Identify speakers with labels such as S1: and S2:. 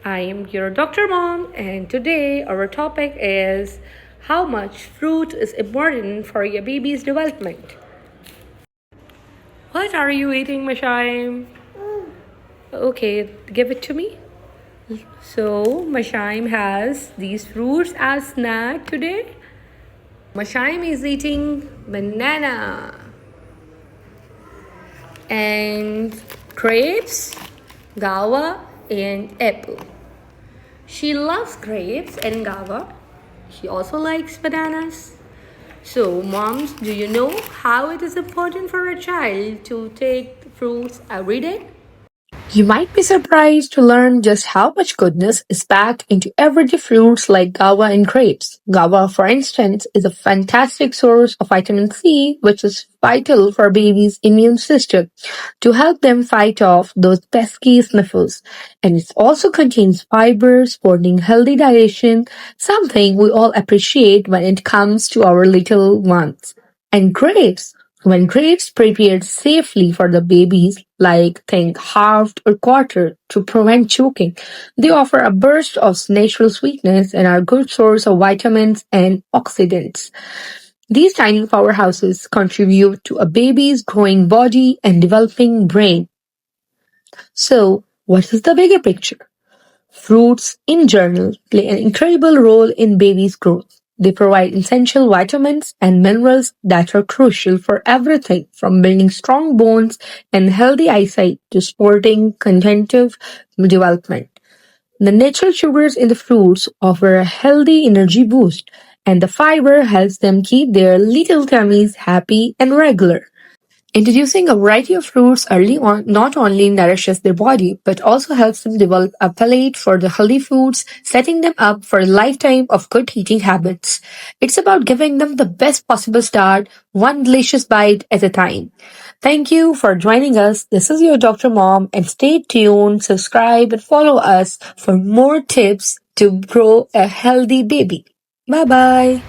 S1: I am your Dr. Mom, and today our topic is how much fruit is important for your baby's development. What are you eating, Mashaim? Okay, give it to me. So, Mashaim has these fruits as snack today. Mashaim is eating banana and grapes, guava, and apple. She loves grapes and guava. She also likes bananas. So, moms, do you know how it is important for a child to take fruits every day?
S2: You might be surprised to learn just how much goodness is packed into everyday fruits like guava and grapes. Guava, for instance, is a fantastic source of vitamin C, which is vital for babies' immune system to help them fight off those pesky sniffles. And it also contains fiber, supporting healthy digestion, something we all appreciate when it comes to our little ones. And grapes. When grapes prepared safely for the babies, like think halved or quartered to prevent choking, they offer a burst of natural sweetness and are a good source of vitamins and oxidants. These tiny powerhouses contribute to a baby's growing body and developing brain. So, what is the bigger picture? Fruits, in general, play an incredible role in babies' growth. They provide essential vitamins and minerals that are crucial for everything from building strong bones and healthy eyesight to supporting cognitive development. The natural sugars in the fruits offer a healthy energy boost, and the fiber helps them keep their little tummies happy and regular. Introducing a variety of fruits early on not only nourishes their body, but also helps them develop a palate for the healthy foods, setting them up for a lifetime of good eating habits. It's about giving them the best possible start, one delicious bite at a time. Thank you for joining us. This is your Dr. Mom, and stay tuned, subscribe, and follow us for more tips to grow a healthy baby. Bye bye.